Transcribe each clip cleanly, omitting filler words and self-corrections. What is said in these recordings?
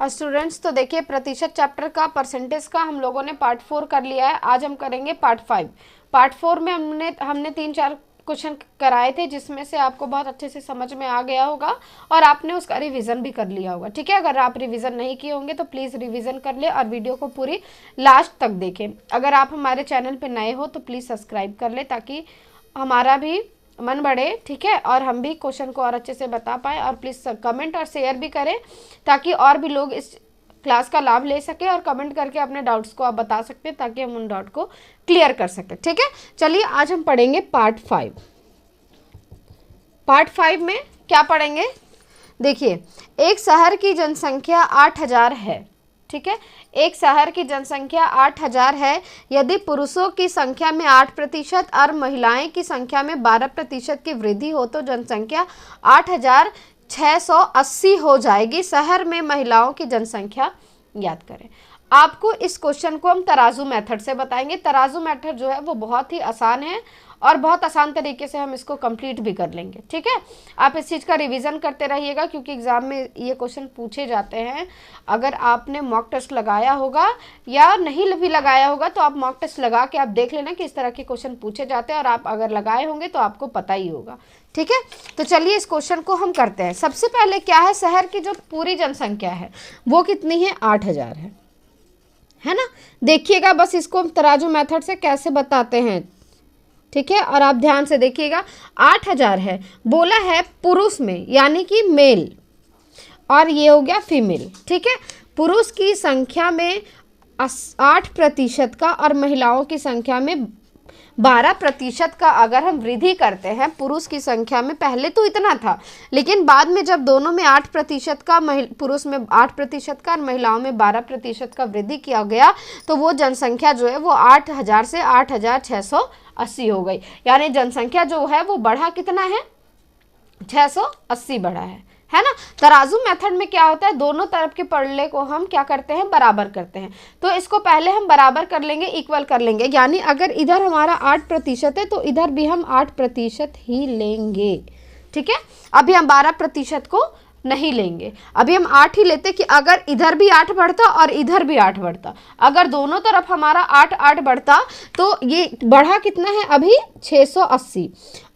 Students तो देखिए प्रतिशत चैप्टर का परसेंटेज का हम लोगों ने पार्ट 4 कर लिया है। आज हम करेंगे पार्ट 5। पार्ट 4 में हमने 3-4 क्वेश्चन कराए थे जिसमें से आपको बहुत अच्छे से समझ में आ गया होगा और आपने उसका रिवीजन भी कर लिया होगा। ठीक है, अगर आप रिवीजन नहीं किए होंगे तो प्लीज़ रिवीजन कर ले और वीडियो को पूरी लास्ट तक देखें। अगर आप हमारे चैनल पर नए हो तो प्लीज़ सब्सक्राइब कर ले ताकि हमारा भी मन बढ़े। ठीक है, और हम भी क्वेश्चन को और अच्छे से बता पाए। और प्लीज़ कमेंट और शेयर भी करें ताकि और भी लोग इस क्लास का लाभ ले सके और कमेंट करके अपने डाउट्स को आप बता सकते हैं ताकि हम उन डाउट को क्लियर कर सकते। ठीक है, चलिए आज हम पढ़ेंगे पार्ट 5। पार्ट 5 में क्या पढ़ेंगे, देखिए एक शहर की जनसंख्या 8000 है। ठीक है, एक शहर की जनसंख्या 8000 है। यदि पुरुषों की संख्या में 8% और महिलाएं की संख्या में 12% की वृद्धि हो तो जनसंख्या 8680 हो जाएगी। शहर में महिलाओं की जनसंख्या याद करें। आपको इस क्वेश्चन को हम तराजू मेथड से बताएंगे। तराजू मेथड जो है वो बहुत ही आसान है और बहुत आसान तरीके से हम इसको कंप्लीट भी कर लेंगे। ठीक है, आप इस चीज़ का रिवीजन करते रहिएगा क्योंकि एग्जाम में ये क्वेश्चन पूछे जाते हैं। अगर आपने मॉक टेस्ट लगाया होगा या नहीं भी लगाया होगा तो आप मॉक टेस्ट लगा के आप देख लेना कि इस तरह के क्वेश्चन पूछे जाते हैं और आप अगर लगाए होंगे तो आपको पता ही होगा। ठीक है, तो चलिए इस क्वेश्चन को हम करते हैं। सबसे पहले क्या है, शहर की जो पूरी जनसंख्या है वो कितनी है, 8000 है ना। देखिएगा बस इसको हम तराजू मेथड से कैसे बताते हैं। ठीक है, और आप ध्यान से देखिएगा 8000 है, बोला है पुरुष में यानी कि मेल, और ये हो गया फीमेल। ठीक है, पुरुष की संख्या में 8% का और महिलाओं की संख्या में 12% का अगर हम वृद्धि करते हैं पुरुष की संख्या में, पहले तो इतना था लेकिन बाद में जब दोनों में 8% का, पुरुष में 8% का और महिलाओं में 12% का वृद्धि किया गया तो वो जनसंख्या जो है वो 8000 से 8680 हो गई। यानी जनसंख्या जो है वो बढ़ा कितना है, 680 बढ़ा है ना। तराजू मेथड में क्या होता है, दोनों तरफ के पलड़े को हम क्या करते हैं, बराबर करते हैं। तो इसको पहले हम बराबर कर लेंगे, इक्वल कर लेंगे। यानी अगर इधर हमारा 8% है तो इधर भी हम 8% ही लेंगे। ठीक है, अभी हम 12% को नहीं लेंगे, अभी हम 8 ही लेते कि अगर इधर भी 8 बढ़ता और इधर भी 8 बढ़ता, अगर दोनों तरफ हमारा 8 बढ़ता तो ये बढ़ा कितना है अभी 680।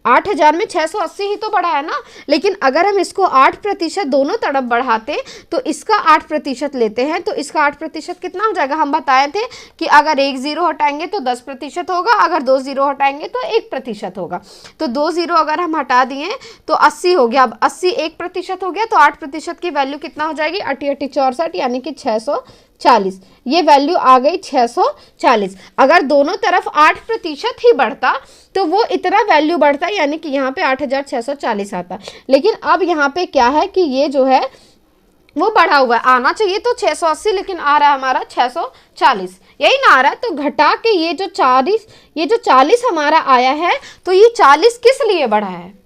8000 में 680 ही तो बढ़ा है ना। लेकिन अगर हम इसको 8% दोनों तरफ बढ़ाते तो इसका 8% लेते हैं तो इसका 8% कितना हो जाएगा, हम बताए थे कि अगर 1 0 हटाएंगे तो 10% होगा, अगर 2 0 हटाएंगे तो 1% होगा। तो 2 0 अगर हम हटा दिए तो 80 हो गया। अब 80 1% हो गया तो 8% की वैल्यू कितना हो जाएगी, 8 8 64 यानी कि 640। ये वैल्यू आ गई 640। अगर दोनों तरफ 8% ही बढ़ता तो वो इतना वैल्यू बढ़ता यानी कि यहाँ पे 8640 आता। लेकिन अब यहाँ पे क्या है कि ये जो है वो बढ़ा हुआ है, आना चाहिए तो 680 लेकिन आ रहा है हमारा 640, यही ना आ रहा है। तो घटा के ये जो 40 हमारा आया है तो ये 40 किस लिए बढ़ा है,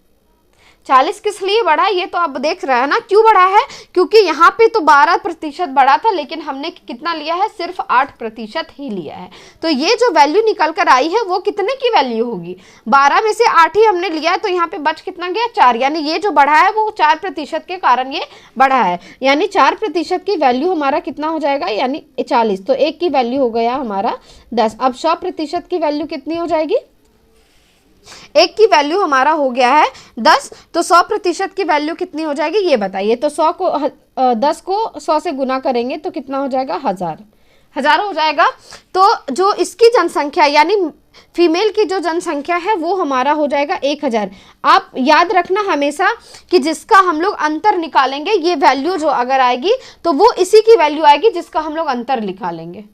40 किस लिए बढ़ा है ये तो आप देख रहे हैं ना। क्यों बढ़ा है, क्योंकि यहाँ पे तो 12% बढ़ा था लेकिन हमने कितना लिया है, सिर्फ 8% ही लिया है। तो ये जो वैल्यू निकल कर आई है वो कितने की वैल्यू होगी, 12 में से 8 ही हमने लिया है तो यहाँ पे बच कितना गया, 4। यानी ये जो बढ़ा है वो 4% के कारण ये बढ़ा है। यानी 4% की वैल्यू हमारा कितना हो जाएगा, यानी 40। तो 1 की वैल्यू हो गया हमारा 10। अब 100% की वैल्यू कितनी हो जाएगी, 1 की वैल्यू हमारा हो गया है 10। तो 100% की वैल्यू कितनी हो जाएगी ये बताइए। तो 10 को 100 से गुना करेंगे तो कितना हो जाएगा, 1000 हो जाएगा। तो जो इसकी जनसंख्या यानी फीमेल की जो जनसंख्या है वो हमारा हो जाएगा 1000। आप याद रखना हमेशा कि जिसका हम लोग अंतर निकालेंगे ये वैल्यू जो अगर आएगी तो वो इसी की वैल्यू आएगी जिसका हम लोग अंतर निकालेंगे।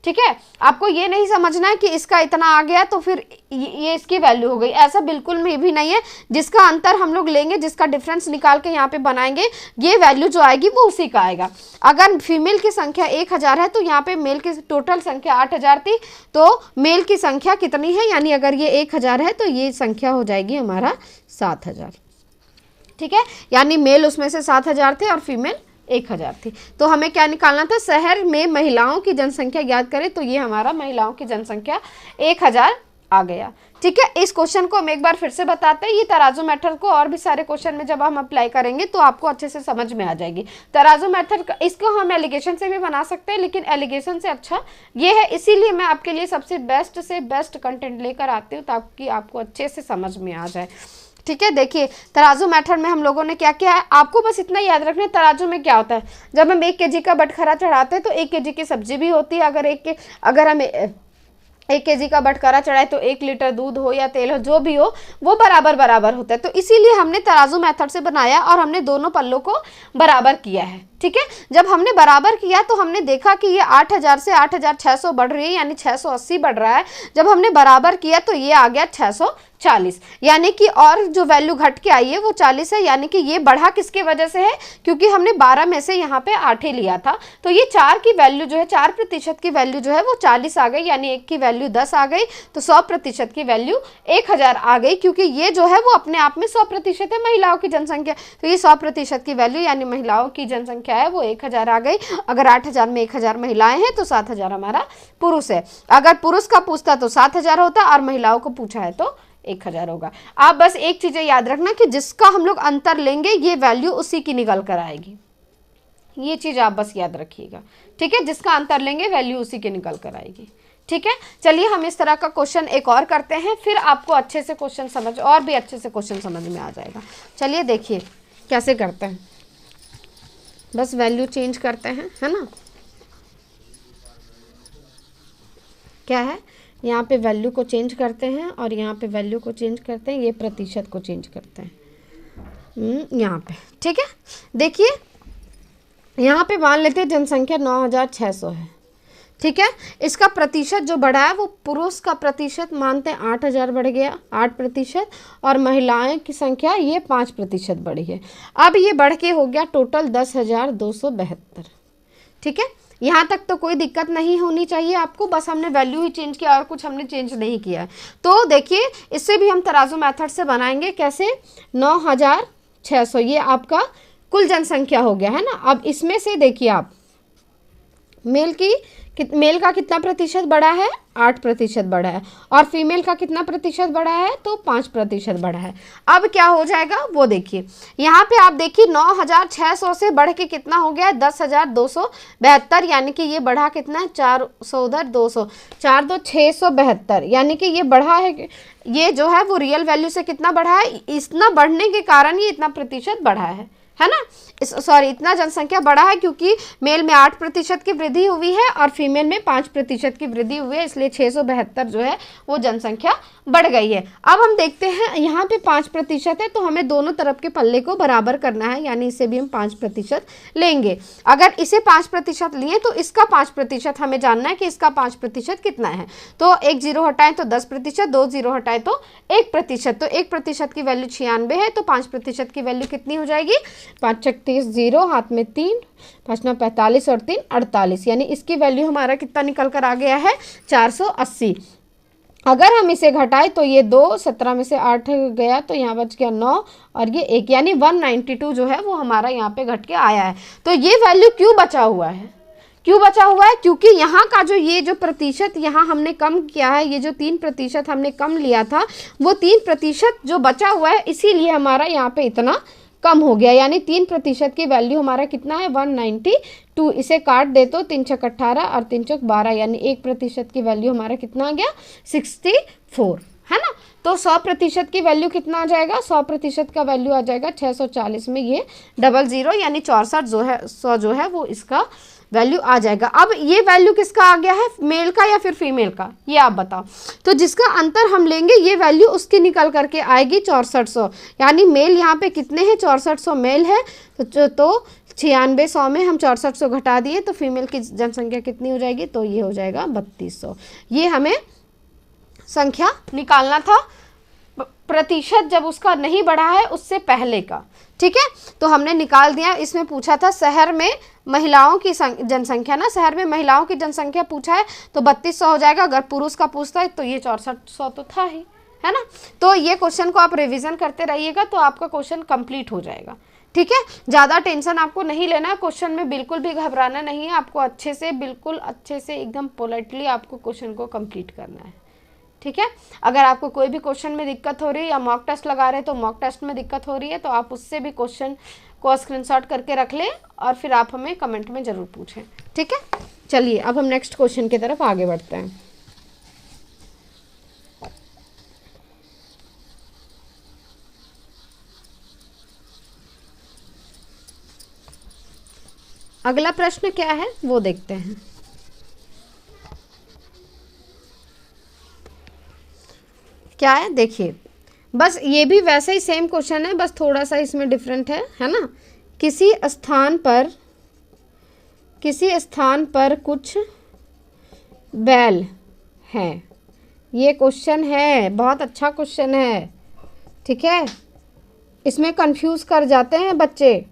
ठीक है, आपको ये नहीं समझना है कि इसका इतना आ गया तो फिर ये इसकी वैल्यू हो गई, ऐसा बिल्कुल भी नहीं है। जिसका अंतर हम लोग लेंगे, जिसका डिफरेंस निकाल के यहाँ पे बनाएंगे, ये वैल्यू जो आएगी वो उसी का आएगा। अगर फीमेल की संख्या 1000 है तो यहाँ पे मेल की टोटल संख्या 8000 थी तो मेल की संख्या कितनी है, यानी अगर ये 1000 है तो ये संख्या हो जाएगी हमारा 7000। ठीक है, यानी मेल उसमें से 7000 थे और फीमेल 1000 थी। तो हमें क्या निकालना था, शहर में महिलाओं की जनसंख्या याद करें तो ये हमारा महिलाओं की जनसंख्या 1000 आ गया। ठीक है, इस क्वेश्चन को हम एक बार फिर से बताते हैं। ये तराजू मेथड को और भी सारे क्वेश्चन में जब हम अप्लाई करेंगे तो आपको अच्छे से समझ में आ जाएगी। तराजू मेथड इसको हम एलिगेशन से भी बना सकते हैं, लेकिन एलिगेशन से अच्छा ये है, इसीलिए मैं आपके लिए सबसे बेस्ट से बेस्ट कंटेंट लेकर आती हूँ ताकि आपको अच्छे से समझ में आ जाए। ठीक है, देखिए तराजू मेथड में हम लोगों ने क्या किया है, आपको बस इतना याद रखना है तराजू में क्या होता है। जब हम 1 kg का बटखरा चढ़ाते हैं तो 1 kg की सब्जी भी होती है। अगर हम 1 kg का बटखरा चढ़ाए तो 1 लीटर दूध हो या तेल हो, जो भी हो वो बराबर बराबर होता है। तो इसीलिए हमने तराजू मेथड से बनाया और हमने दोनों पल्लों को बराबर किया है। ठीक है, जब हमने बराबर किया तो हमने देखा कि ये 8000 से 8600 बढ़ रही है, यानी 680 बढ़ रहा है। जब हमने बराबर किया तो ये आ गया 640, यानी कि और जो वैल्यू घट के आई है वो 40 है, यानी कि ये बढ़ा किसके वजह से है, क्योंकि हमने 12 में से यहाँ पे 8 ही लिया था। तो ये 4 की वैल्यू जो है, 4% की वैल्यू जो है वो 40 आ गई, यानी 1 की वैल्यू 10 आ गई, तो 100% की वैल्यू 1000 आ गई, क्योंकि ये जो है वो अपने आप में 100% है महिलाओं की जनसंख्या। तो ये 100% की वैल्यू यानी महिलाओं की जनसंख्या है वो 1000 आ गई। अगर 8000 में 1000 महिलाएं हैं तो 7000 हमारा पुरुष है। अगर पुरुष का पूछता तो 7000 होता और महिलाओं को पूछा है तो 1000 होगा। आप बस एक चीजें याद रखना कि जिसका हम लोग अंतर लेंगे ये वैल्यू उसी की निकल कर आएगी। ये चीज आप बस याद रखिएगा। ठीक है, जिसका अंतर लेंगे वैल्यू उसी की निकल कर आएगी। ठीक है, चलिए हम इस तरह का क्वेश्चन एक और करते हैं, फिर आपको अच्छे से क्वेश्चन समझ और भी अच्छे से क्वेश्चन समझ में आ जाएगा। चलिए देखिए कैसे करते हैं, बस वैल्यू चेंज करते हैं, है ना। क्या है, यहाँ पे वैल्यू को चेंज करते हैं और यहाँ पे वैल्यू को चेंज करते हैं, ये प्रतिशत को चेंज करते हैं यहाँ पे। ठीक है, देखिए यहाँ पे मान लेते हैं जनसंख्या 9600 है। ठीक है, इसका प्रतिशत जो बढ़ा है वो पुरुष का प्रतिशत मानते हैं 8000 बढ़ गया, 8%, और महिलाएं की संख्या ये 5% बढ़ी है। अब ये बढ़ के हो गया टोटल 10,272। ठीक है, यहाँ तक तो कोई दिक्कत नहीं होनी चाहिए आपको, बस हमने वैल्यू ही चेंज किया और कुछ हमने चेंज नहीं किया। तो देखिए इससे भी हम तराजू मेथड से बनाएंगे। कैसे, 9600 ये आपका कुल जनसंख्या हो गया है ना। अब इसमें से देखिए आप मेल का कितना प्रतिशत बढ़ा है, 8% बढ़ा है, और फीमेल का कितना प्रतिशत बढ़ा है, तो 5% बढ़ा है। अब क्या हो जाएगा वो देखिए, यहाँ पे आप देखिए 9600 से बढ़ के कितना हो गया है, 10,272, यानी कि ये बढ़ा कितना है, 400 उधर 200, 4 2 672, यानी कि ये बढ़ा है। ये जो है वो रियल वैल्यू से कितना बढ़ा है, इतना बढ़ने के कारण ये इतना प्रतिशत बढ़ा है ना। इतना जनसंख्या बढ़ा है क्योंकि मेल में 8% की वृद्धि हुई है और फीमेल में 5% की वृद्धि हुई है, इसलिए 672 जो है वो जनसंख्या बढ़ गई है। अब हम देखते हैं यहाँ पे 5% है, तो हमें दोनों तरफ के पल्ले को बराबर करना है, यानी इसे भी हम 5% लेंगे। अगर इसे 5% लिए तो इसका 5% हमें जानना है कि इसका 5% कितना है। तो 1 0 हटाएं तो 10%, 2 0 हटाएं तो 1%, तो 1% की वैल्यू 96 है, तो 5% की वैल्यू कितनी हो जाएगी, 5 36 0, हाथ में 3, 5 9 45 और 3 48, यानी इसकी वैल्यू हमारा कितना निकल कर आ गया है, 480। अगर हम इसे घटाएं तो ये 2, 17 में से 8 गया तो यहाँ बच गया 9 और ये 1, यानी 192 जो है वो हमारा यहाँ पे घट के आया है। तो ये वैल्यू क्यों बचा हुआ है, क्योंकि यहाँ का जो ये जो प्रतिशत यहाँ हमने कम किया है, ये जो 3% हमने कम लिया था, वो 3% जो बचा हुआ है, इसीलिए हमारा यहाँ पे इतना कम हो गया, यानी 3% की वैल्यू हमारा कितना है, 192। इसे काट दे तो 3 6 18 और 3 चौक 12, यानी 1% की वैल्यू हमारा कितना आ गया, 64, है ना। तो 100% की वैल्यू कितना आ जाएगा, 100% का वैल्यू आ जाएगा 640 में ये 00, यानी 64 जो है 100 जो है वो इसका वैल्यू आ जाएगा। अब ये वैल्यू किसका आ गया है, मेल का या फिर फीमेल का, ये आप बताओ। तो जिसका अंतर हम लेंगे ये वैल्यू उसकी निकल करके आएगी 6400, यानी मेल यहाँ पे कितने हैं, 6400 मेल है, तो 9600 में हम 6400 घटा दिए तो फीमेल की जनसंख्या कितनी हो जाएगी, तो ये हो जाएगा 3200। ये हमें संख्या निकालना था, प्रतिशत जब उसका नहीं बढ़ा है उससे पहले का। ठीक है, तो हमने निकाल दिया। इसमें पूछा था शहर में महिलाओं की जनसंख्या ना, शहर में महिलाओं की जनसंख्या पूछा है तो 3200 हो जाएगा। अगर पुरुष का पूछता है तो ये 6400 तो था ही, है ना। तो ये क्वेश्चन को आप रिवीजन करते रहिएगा तो आपका क्वेश्चन कंप्लीट हो जाएगा। ठीक है, ज़्यादा टेंशन आपको नहीं लेना है, क्वेश्चन में बिल्कुल भी घबराना नहीं है, आपको अच्छे से, बिल्कुल अच्छे से, एकदम पोलाइटली आपको क्वेश्चन को कंप्लीट करना है। ठीक है। अगर आपको कोई भी क्वेश्चन में दिक्कत हो रही है या मॉक टेस्ट लगा रहे हैं तो मॉक टेस्ट में दिक्कत हो रही है तो आप उससे भी क्वेश्चन को स्क्रीनशॉट करके रख लें और फिर आप हमें कमेंट में ज़रूर पूछें, ठीक है। चलिए अब हम नेक्स्ट क्वेश्चन की तरफ आगे बढ़ते हैं। अगला प्रश्न क्या है वो देखते हैं। क्या है देखिए, बस ये भी वैसा ही सेम क्वेश्चन है, बस थोड़ा सा इसमें डिफरेंट है ना। किसी स्थान पर कुछ बैल हैं, ये क्वेश्चन है, बहुत अच्छा क्वेश्चन है, ठीक है। इसमें कंफ्यूज कर जाते हैं बच्चे,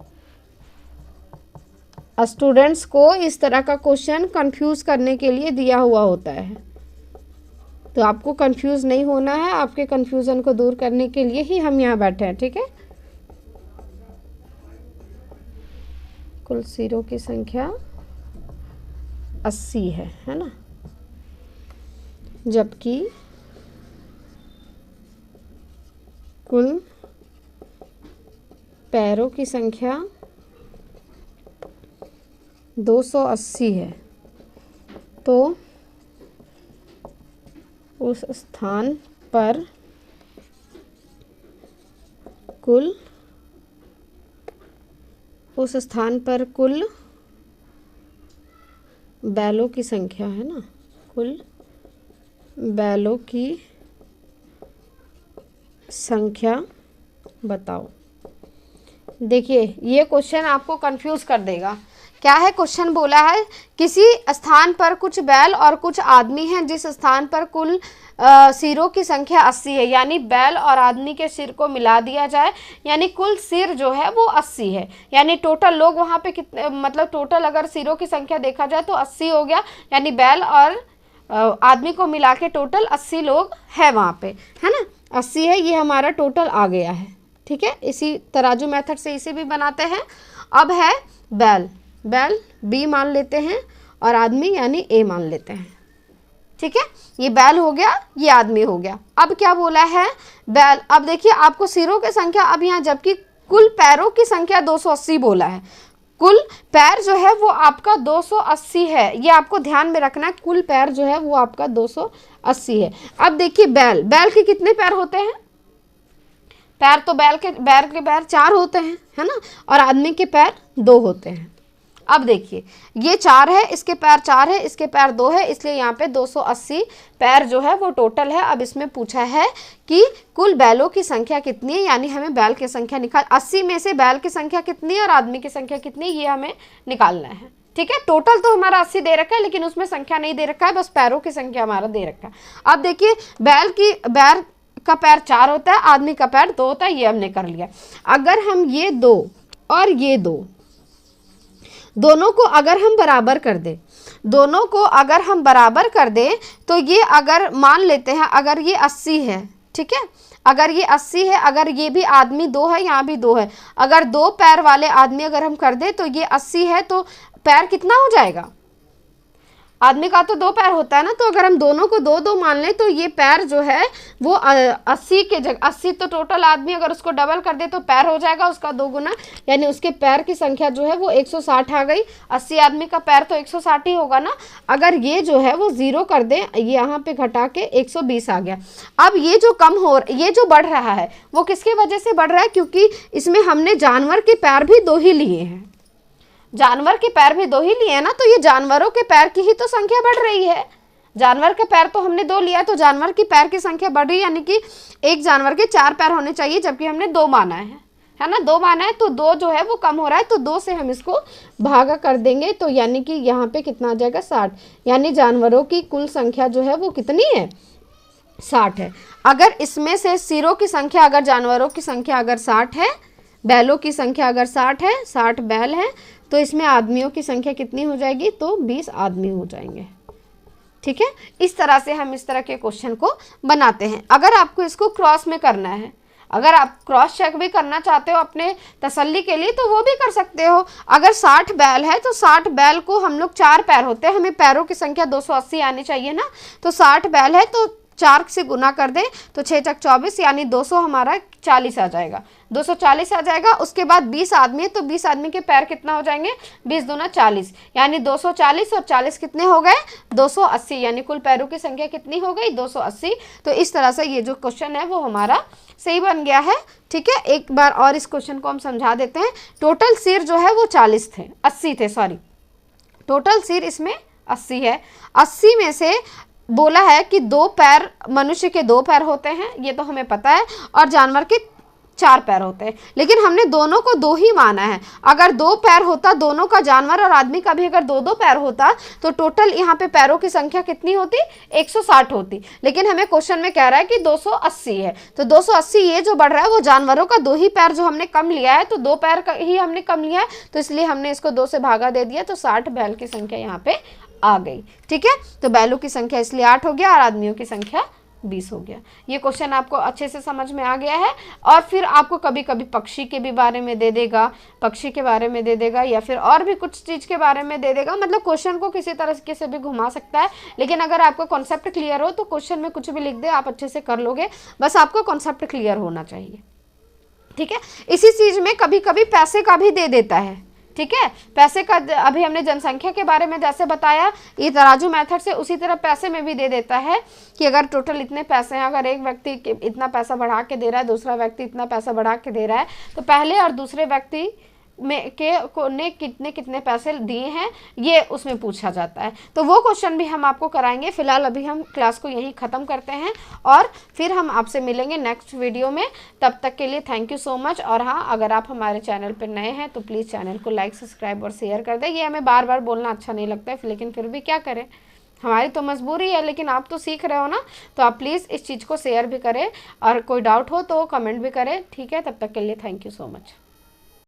स्टूडेंट्स को इस तरह का क्वेश्चन कंफ्यूज करने के लिए दिया हुआ होता है, तो आपको कंफ्यूज नहीं होना है, आपके कंफ्यूजन को दूर करने के लिए ही हम यहाँ बैठे हैं, ठीक है। कुल सिरों की संख्या 80 है ना, जबकि कुल पैरों की संख्या 280 है, तो उस स्थान पर कुल बैलों की संख्या है ना, कुल बैलों की संख्या बताओ। देखिए ये क्वेश्चन आपको कंफ्यूज कर देगा। क्या है क्वेश्चन बोला है, किसी स्थान पर कुछ बैल और कुछ आदमी हैं जिस स्थान पर कुल सिरों की संख्या 80 है, यानी बैल और आदमी के सिर को मिला दिया जाए, यानी कुल सिर जो है वो 80 है, यानी टोटल लोग वहाँ पे कितने, मतलब टोटल अगर सिरों की संख्या देखा जाए तो 80 हो गया, यानी बैल और आदमी को मिला के टोटल 80 लोग हैं वहाँ पे, है ना। 80 है, ये हमारा टोटल आ गया है, ठीक है। इसी तराजू मेथड से इसे भी बनाते हैं। अब है बैल बी मान लेते हैं और आदमी यानी ए मान लेते हैं, ठीक है। ये बैल हो गया, ये आदमी हो गया। अब क्या बोला है बैल, अब देखिए आपको सिरों की संख्या, अब यहाँ जबकि कुल पैरों की संख्या 280 बोला है, कुल पैर जो है वो आपका 280 है, ये आपको ध्यान में रखना है, कुल पैर जो है वो आपका 280 है। अब देखिए बैल के कितने पैर होते हैं, पैर तो बैल के पैर 4 होते हैं, है ना, और आदमी के पैर 2 होते हैं। अब देखिए ये 4 है, इसके पैर 4 है, इसके पैर 2 है, इसलिए यहाँ पे 280 पैर जो है वो टोटल है। अब इसमें पूछा है कि कुल बैलों की संख्या कितनी है, यानी हमें बैल की संख्या निकाल, 80 में से बैल की संख्या कितनी है और आदमी की संख्या कितनी है, ये हमें निकालना है, ठीक है। टोटल तो हमारा 80 दे रखा है, लेकिन उसमें संख्या नहीं दे रखा है, बस पैरों की संख्या हमारा दे रखा है। अब देखिए बैल का पैर 4 होता है, आदमी का पैर 2 होता है, ये हमने कर लिया। अगर हम ये 2 और ये 2 दोनों को अगर हम बराबर कर दें, तो ये अगर मान लेते हैं अगर ये 80 है, ठीक है, अगर ये 80 है, अगर ये भी आदमी 2 है, यहाँ भी 2 है, अगर 2 पैर वाले आदमी अगर हम कर दें तो ये 80 है, तो पैर कितना हो जाएगा, आदमी का तो 2 पैर होता है ना, तो अगर हम दोनों को 2-2 मान लें तो ये पैर जो है वो 80 के जगह 80, तो टोटल आदमी अगर उसको डबल कर दे तो पैर हो जाएगा उसका 2 गुना, यानी उसके पैर की संख्या जो है वो 160 आ गई। 80 आदमी का पैर तो 160 ही होगा ना। अगर ये जो है वो 0 कर दें, ये यहाँ पे घटा के 120 आ गया। अब ये जो बढ़ रहा है वो किसकी वजह से बढ़ रहा है, क्योंकि इसमें हमने जानवर के पैर भी 2 ही लिए हैं, जानवर के पैर भी 2 ही लिए हैं ना, तो ये जानवरों के पैर की ही तो संख्या बढ़ रही है। जानवर के पैर तो हमने 2 लिया, तो जानवर की पैर की संख्या बढ़ रही है, यानी कि एक जानवर के 4 पैर होने चाहिए, जबकि हमने 2 माना है ना, 2 माना है, तो 2 जो है वो कम हो रहा है, तो 2 से हम इसको भागा कर देंगे, तो यानी कि यहाँ पे कितना आ जाएगा 60, यानी जानवरों की कुल संख्या जो है वो कितनी है 60 है। अगर इसमें से सिरों की संख्या, अगर जानवरों की संख्या अगर 60 है, बैलों की संख्या अगर 60 है, 60 बैल है, तो इसमें आदमियों की संख्या कितनी हो जाएगी, तो 20 आदमी हो जाएंगे, ठीक है। इस तरह से हम इस तरह के क्वेश्चन को बनाते हैं। अगर आपको इसको क्रॉस में करना है, अगर आप क्रॉस चेक भी करना चाहते हो अपने तसल्ली के लिए, तो वो भी कर सकते हो। अगर 60 बैल है तो 60 बैल को हम लोग 4 पैर होते हैं, हमें पैरों की संख्या 280 आनी चाहिए ना, तो 60 बैल है तो 4 से गुना कर दें तो 6 चक 24 यानी 200 हमारा 40 आ जाएगा, 240 आ जाएगा। उसके बाद 20 आदमी है तो 20 आदमी के पैर कितना हो जाएंगे, 20 दूना 40 यानी 240 और 40 कितने हो गए, 280 यानी कुल पैरों की संख्या कितनी हो गई, 280। तो इस तरह से ये जो क्वेश्चन है वो हमारा सही बन गया है। ठीक है, एक बार और इस क्वेश्चन को हम समझा देते हैं। टोटल सिर जो है वो 40 थे, 80 थे, सॉरी, टोटल सिर इसमें 80 है। 80 में से बोला है कि 2 पैर, मनुष्य के 2 पैर होते हैं, ये तो हमें पता है, और जानवर के 4 पैर होते हैं, लेकिन हमने दोनों को 2 ही माना है। अगर 2 पैर होता दोनों का, जानवर और आदमी का भी अगर 2-2 पैर होता तो टोटल यहाँ पे पैरों की संख्या कितनी होती, 160 होती, लेकिन हमें क्वेश्चन में कह रहा है कि 280 है। तो 280 ये जो बढ़ रहा है वो जानवरों का 2 ही पैर जो हमने कम लिया है, तो 2 पैर का ही हमने कम लिया है, तो इसलिए हमने इसको 2 से भागा दे दिया, तो 60 बैल की संख्या यहाँ पे आ गई। ठीक है, तो बैलों की संख्या इसलिए 8 हो गया और आदमियों की संख्या 20 हो गया। ये क्वेश्चन आपको अच्छे से समझ में आ गया है। और फिर आपको कभी कभी पक्षी के भी बारे में दे देगा, पक्षी के बारे में दे देगा, या फिर और भी कुछ चीज़ के बारे में दे देगा, मतलब क्वेश्चन को किसी तरह से भी घुमा सकता है। लेकिन अगर आपका कॉन्सेप्ट क्लियर हो तो क्वेश्चन में कुछ भी लिख दे, आप अच्छे से कर लोगे, बस आपको कॉन्सेप्ट क्लियर होना चाहिए। ठीक है, इसी चीज़ में कभी कभी पैसे का भी दे देता है। ठीक है, पैसे का अभी हमने जनसंख्या के बारे में जैसे बताया ये तराजू मेथड से, उसी तरह पैसे में भी दे देता है कि अगर टोटल इतने पैसे हैं, अगर एक व्यक्ति इतना पैसा बढ़ा के दे रहा है, दूसरा व्यक्ति इतना पैसा बढ़ा के दे रहा है, तो पहले और दूसरे व्यक्ति में ने कितने पैसे दिए हैं ये उसमें पूछा जाता है। तो वो क्वेश्चन भी हम आपको कराएंगे। फिलहाल अभी हम क्लास को यहीं ख़त्म करते हैं और फिर हम आपसे मिलेंगे नेक्स्ट वीडियो में। तब तक के लिए थैंक यू सो मच। और हाँ, अगर आप हमारे चैनल पर नए हैं तो प्लीज़ चैनल को लाइक, सब्सक्राइब और शेयर कर दें। ये हमें बार बार बोलना अच्छा नहीं लगता है, लेकिन फिर भी क्या करें, हमारी तो मजबूरी है, लेकिन आप तो सीख रहे हो ना, तो आप प्लीज़ इस चीज़ को शेयर भी करें और कोई डाउट हो तो कमेंट भी करें। ठीक है, तब तक के लिए थैंक यू सो मच।